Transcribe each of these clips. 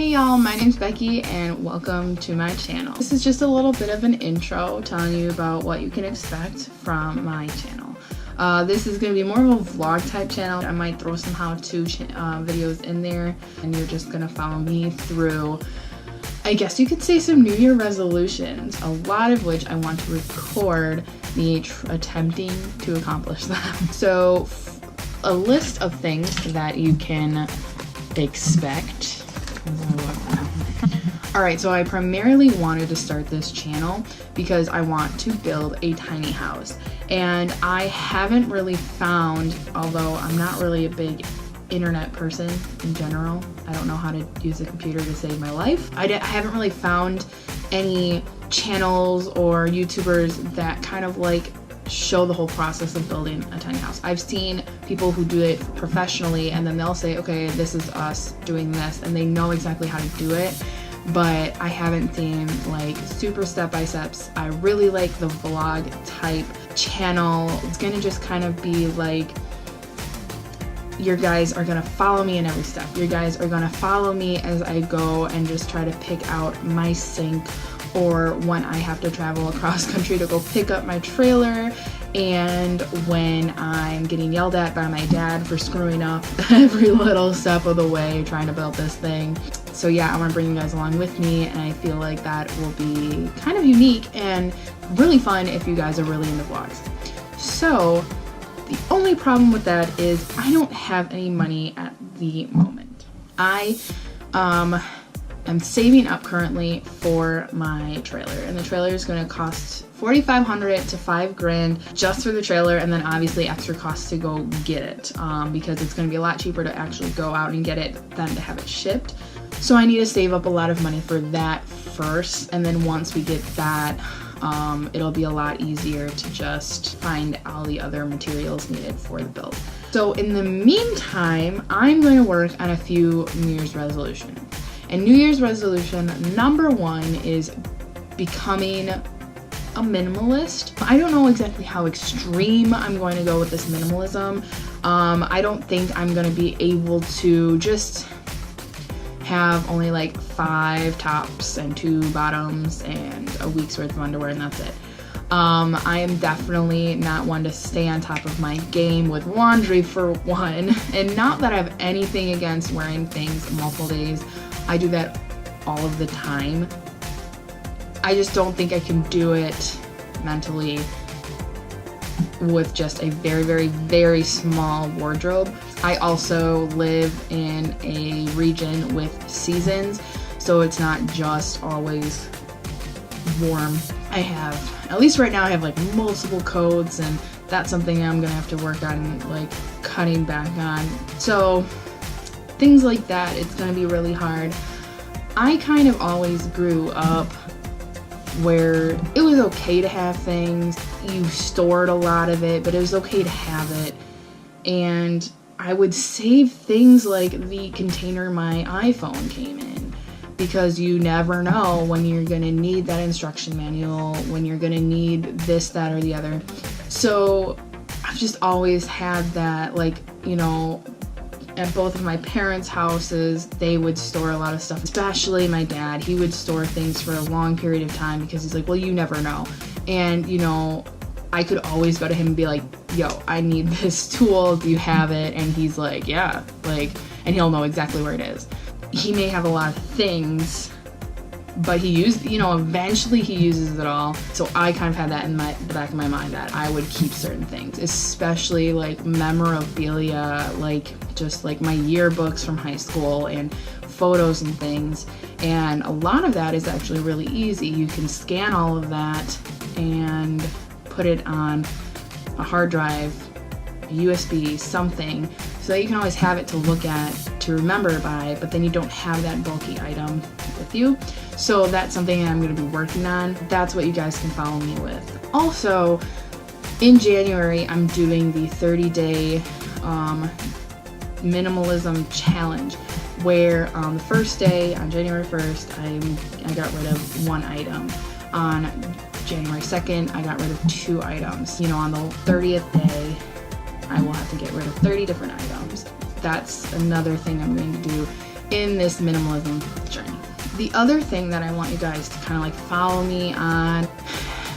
Hey y'all, my name's Becky and welcome to my channel. This is just a little bit of an intro telling you about what you can expect from my channel. This is going to be more of a vlog type channel. I might throw some how-to videos in there and you're just going to follow me through, I guess you could say, some New Year resolutions, a lot of which I want to record me attempting to accomplish them. So a list of things that you can expect. Alright, so I primarily wanted to start this channel because I want to build a tiny house. And I haven't really found, although I'm not really a big internet person in general, I don't know how to use a computer to save my life. I haven't really found any channels or YouTubers that kind of like show the whole process of building a tiny house. I've seen people who do it professionally and then they'll say, okay, this is us doing this, and they know exactly how to do it, but I haven't seen like super step-by-steps. I really like the vlog type channel. It's gonna just kind of be like, your guys are gonna follow me in every step. You guys are gonna follow me as I go and just try to pick out my sink, or when I have to travel across country to go pick up my trailer, and when I'm getting yelled at by my dad for screwing up every little step of the way trying to build this thing. So yeah, I want to bring you guys along with me, and I feel like that will be kind of unique and really fun if you guys are really into vlogs. So the only problem with that is I don't have any money at the moment. I'm saving up currently for my trailer, and the trailer is going to cost $4,500 to $5,000 just for the trailer, and then obviously extra costs to go get it, because it's going to be a lot cheaper to actually go out and get it than to have it shipped. So I need to save up a lot of money for that first, and then once we get that, it'll be a lot easier to just find all the other materials needed for the build. So in the meantime, I'm going to work on a few New Year's resolutions. And New Year's resolution number one is becoming a minimalist. I don't know exactly how extreme I'm going to go with this minimalism. I don't think I'm going to be able to just have only like 5 tops and 2 bottoms and a week's worth of underwear, and that's it. I am definitely not one to stay on top of my game with laundry, for one, and not that I have anything against wearing things multiple days. I do that all of the time. I just don't think I can do it mentally with just a very, very, very small wardrobe. I also live in a region with seasons, so it's not just always warm. I have, at least right now, I have like multiple coats, and that's something I'm gonna have to work on, like cutting back on. So things like that, it's gonna be really hard. I kind of always grew up where it was okay to have things. You stored a lot of it, but it was okay to have it. And I would save things like the container my iPhone came in, because you never know when you're gonna need that instruction manual, when you're gonna need this, that, or the other. So I've just always had that, like, you know, at both of my parents' houses, they would store a lot of stuff, especially my dad. He would store things for a long period of time because he's like, well, you never know. And, you know, I could always go to him and be like, yo, I need this tool, do you have it? And he's like, yeah, like, and he'll know exactly where it is. He may have a lot of things, but he used, you know, eventually he uses it all. So I kind of had that in the back of my mind that I would keep certain things, especially like memorabilia, like just like my yearbooks from high school and photos and things. And a lot of that is actually really easy. You can scan all of that and put it on a hard drive, a USB, something, so that you can always have it to look at, to remember by, but then you don't have that bulky item with you. So that's something I'm going to be working on. That's what you guys can follow me with. Also, in January, I'm doing the 30-day minimalism challenge, where on the first day, on January 1st, I got rid of 1 item. On January 2nd, I got rid of 2 items. You know, on the 30th day, I will have to get rid of 30 different items. That's another thing I'm going to do in this minimalism journey. The other thing that I want you guys to kind of like follow me on,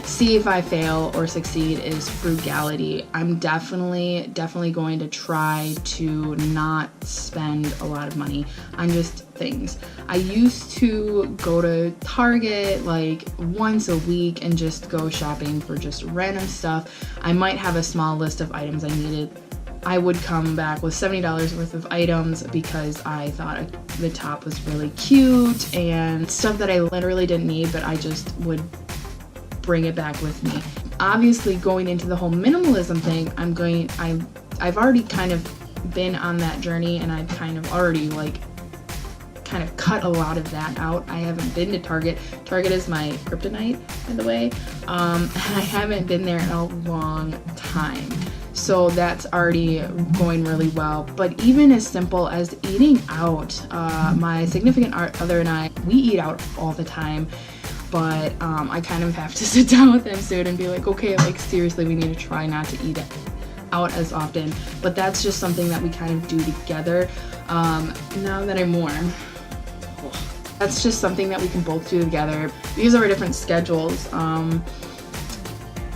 see if I fail or succeed, is frugality. I'm definitely going to try to not spend a lot of money on just things. I used to go to Target like once a week and just go shopping for just random stuff. I might have a small list of items I needed. I would come back with $70 worth of items because I thought the top was really cute and stuff that I literally didn't need, but I just would bring it back with me. Obviously, going into the whole minimalism thing, I've already kind of been on that journey, and I've kind of already like kind of cut a lot of that out. I haven't been to Target. Target is my kryptonite, by the way. I haven't been there in a long time. So that's already going really well. But even as simple as eating out, my significant other and I, we eat out all the time. But I kind of have to sit down with him soon and be like, okay, like seriously, we need to try not to eat out as often. But that's just something that we kind of do together. Now that I'm warm, that's just something that we can both do together because of our different schedules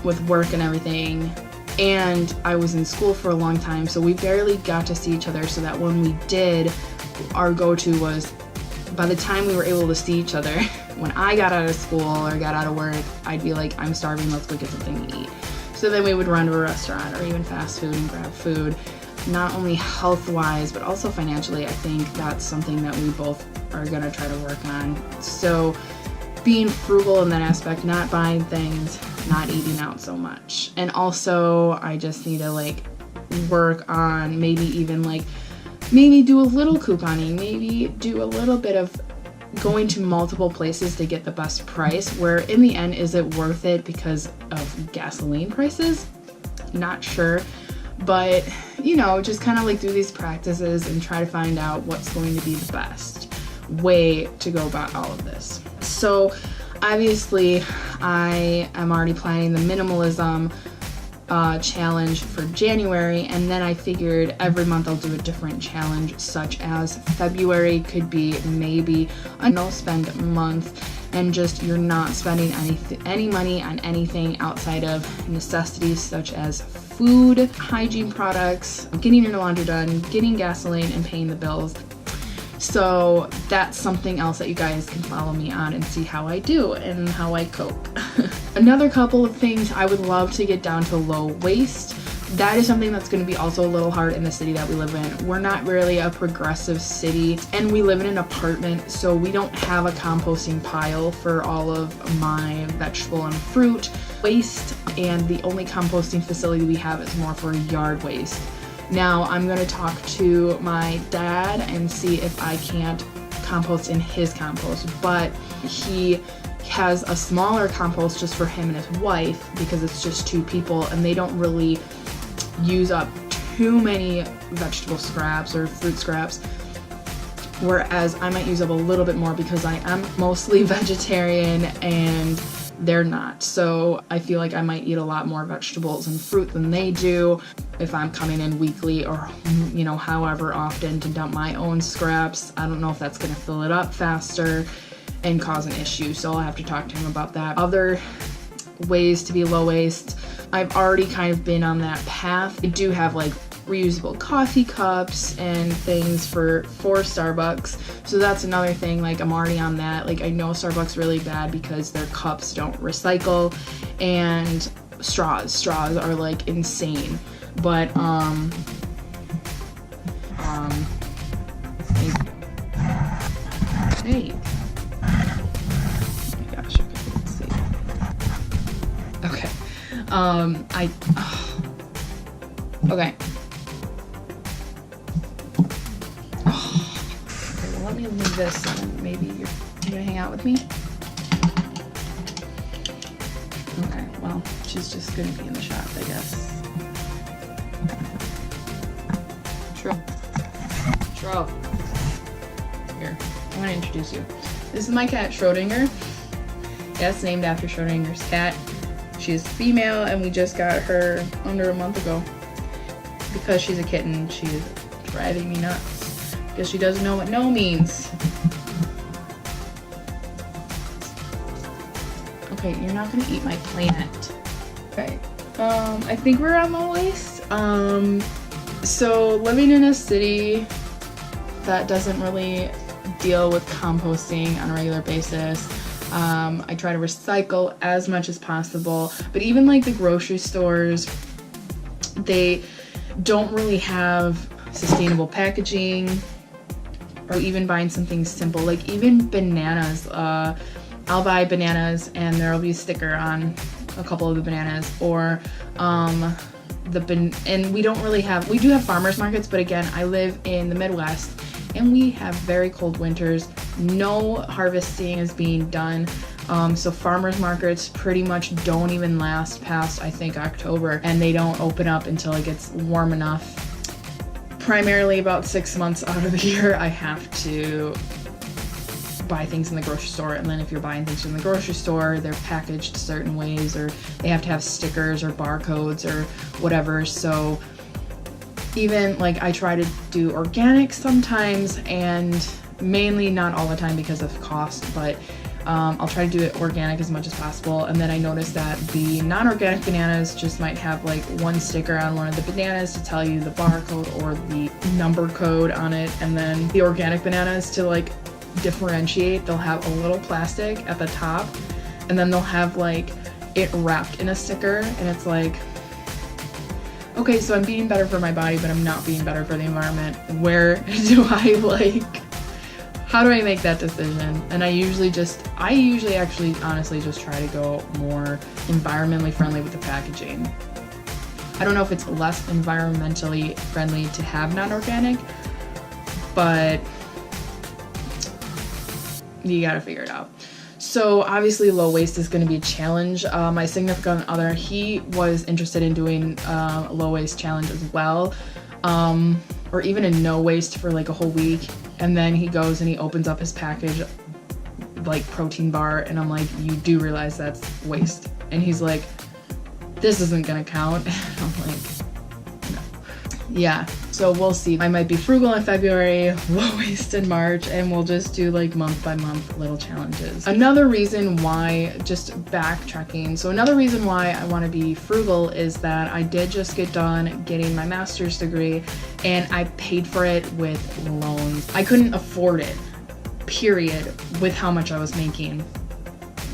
with work and everything. And I was in school for a long time, so we barely got to see each other, so that when we did, our go-to was, by the time we were able to see each other, when I got out of school or got out of work, I'd be like, I'm starving, let's go get something to eat. So then we would run to a restaurant or even fast food and grab food. Not only health-wise, but also financially, I think that's something that we both are gonna try to work on. So being frugal in that aspect, not buying things, not eating out so much. And also I just need to like work on maybe do a little couponing, maybe do a little bit of going to multiple places to get the best price, where in the end, is it worth it because of gasoline prices? Not sure. But, you know, just kind of like do these practices and try to find out what's going to be the best way to go about all of this. So obviously I am already planning the minimalism challenge for January, and then I figured every month I'll do a different challenge, such as February could be maybe a no spend month, and just you're not spending any money on anything outside of necessities such as food, hygiene products, getting your laundry done, getting gasoline, and paying the bills. So that's something else that you guys can follow me on and see how I do and how I cope. Another couple of things, I would love to get down to low waste. That is something that's going to be also a little hard in the city that we live in. We're not really a progressive city, and we live in an apartment, so we don't have a composting pile for all of my vegetable and fruit waste, and the only composting facility we have is more for yard waste. Now I'm going to talk to my dad and see if I can't compost in his compost, but he has a smaller compost just for him and his wife because it's just 2 people and they don't really use up too many vegetable scraps or fruit scraps, whereas I might use up a little bit more because I am mostly vegetarian and they're not. So I feel like I might eat a lot more vegetables and fruit than they do if I'm coming in weekly or, you know, however often to dump my own scraps. I don't know if that's going to fill it up faster and cause an issue, so I'll have to talk to him about that. Other ways to be low waste, I've already kind of been on that path. I do have like reusable coffee cups and things for Starbucks, so that's another thing. Like I'm already on that. Like I know Starbucks really bad because their cups don't recycle, and straws are like insane. But hey, oh my gosh, okay, let's see. Okay, okay. Okay, well, let me leave this and maybe you're gonna hang out with me. Okay, well, she's just gonna be in the shop, I guess. Tro. Here, I want to introduce you. This is my cat, Schrodinger. Yeah, it's named after Schrodinger's cat. She's female, and we just got her under a month ago. Because she's a kitten, she's driving me nuts. Guess she doesn't know what no means. Okay, you're not gonna eat my plant. Okay, I think we're on low waste. So living in a city that doesn't really deal with composting on a regular basis, I try to recycle as much as possible, but even like the grocery stores, they don't really have sustainable packaging, or even buying something simple, like even bananas. I'll buy bananas and there'll be a sticker on a couple of the bananas, or and we don't really have, we do have farmers markets, but again, I live in the Midwest and we have very cold winters. No harvesting is being done. So farmers markets pretty much don't even last past, I think, October, and they don't open up until it gets warm enough. Primarily about 6 months out of the year, I have to buy things in the grocery store, and then if you're buying things from the grocery store, they're packaged certain ways, or they have to have stickers or barcodes or whatever. So even like I try to do organic sometimes, and mainly not all the time because of cost, but I'll try to do it organic as much as possible. And then I noticed that the non-organic bananas just might have like one sticker on one of the bananas to tell you the barcode or the number code on it, and then the organic bananas, to like differentiate, they'll have a little plastic at the top, and then they'll have like it wrapped in a sticker, and it's like, okay, so I'm being better for my body, but I'm not being better for the environment. Where do I like, how do I make that decision? And I usually actually honestly just try to go more environmentally friendly with the packaging. I don't know if it's less environmentally friendly to have non-organic, but you gotta figure it out. So obviously low waste is going to be a challenge. My significant other, he was interested in doing a low waste challenge as well, or even a no waste for like a whole week. And then he goes and he opens up his package, like protein bar, and I'm like, you do realize that's waste? And he's like, this isn't gonna count. And I'm like, no. Yeah, so we'll see. I might be frugal in February, low waste in March, and we'll just do like month by month little challenges. Another reason why, just backtracking, so another reason why I want to be frugal is that I did just get done getting my master's degree, and I paid for it with loans. I couldn't afford it, period, with how much I was making,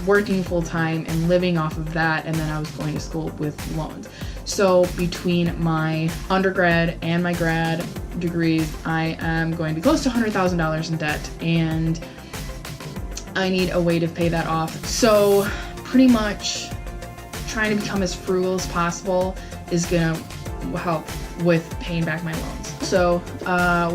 working full-time and living off of that, and then I was going to school with loans. So between my undergrad and my grad degrees, I am going to be close to $100,000 in debt, and I need a way to pay that off. So pretty much trying to become as frugal as possible is gonna help with paying back my loans. So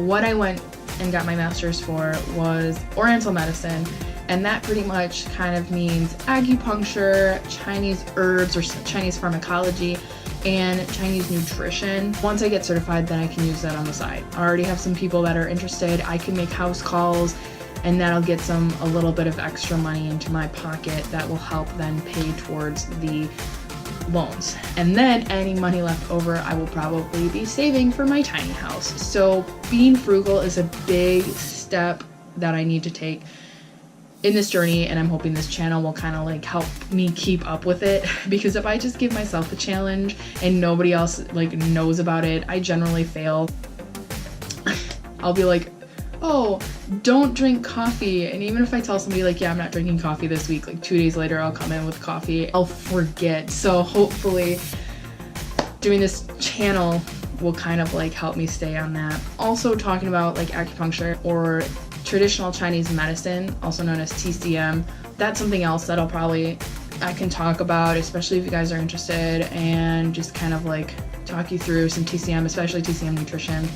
what I went and got my master's for was Oriental medicine, and that pretty much kind of means acupuncture, Chinese herbs or Chinese pharmacology, and Chinese nutrition. Once I get certified, then I can use that on the side. I already have some people that are interested. I can make house calls, and that'll get a little bit of extra money into my pocket that will help then pay towards the loans. And then any money left over, I will probably be saving for my tiny house. So being frugal is a big step that I need to take in this journey, and I'm hoping this channel will kind of like help me keep up with it, because if I just give myself a challenge and nobody else like knows about it, I generally fail. I'll be like, oh, don't drink coffee, and even if I tell somebody like, yeah, I'm not drinking coffee this week, like 2 days later I'll come in with coffee, I'll forget. So hopefully doing this channel will kind of like help me stay on that. Also talking about like acupuncture or traditional Chinese medicine, also known as TCM. That's something else that I can talk about, especially if you guys are interested, and just kind of like talk you through some TCM, especially TCM nutrition.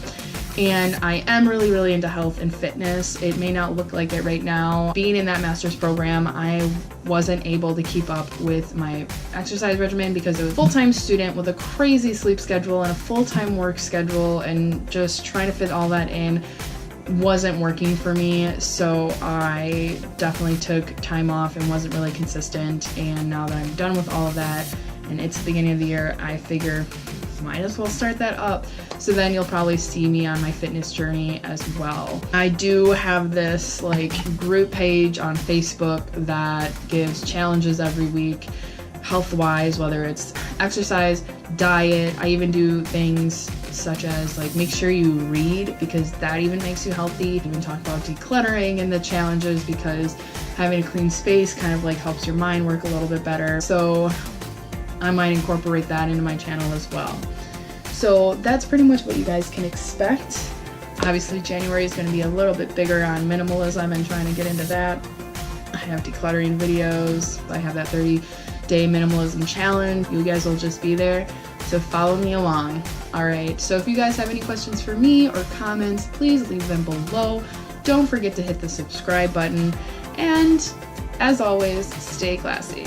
And I am really into health and fitness. It may not look like it right now. Being in that master's program, I wasn't able to keep up with my exercise regimen because I was a full-time student with a crazy sleep schedule and a full-time work schedule, and just trying to fit all that in wasn't working for me. So I definitely took time off and wasn't really consistent. And now that I'm done with all of that and it's the beginning of the year, I figure might as well start that up. So then you'll probably see me on my fitness journey as well. I do have this like group page on Facebook that gives challenges every week, health-wise, whether it's exercise, diet. I even do things such as like make sure you read, because that even makes you healthy. I even talk about decluttering and the challenges, because having a clean space kind of like helps your mind work a little bit better. So I might incorporate that into my channel as well. So that's pretty much what you guys can expect. Obviously January is going to be a little bit bigger on minimalism and trying to get into that. I have decluttering videos. I have that 30-day minimalism challenge. You guys will just be there, so follow me along. All right, so if you guys have any questions for me or comments, please leave them below. Don't forget to hit the subscribe button, and as always, stay classy.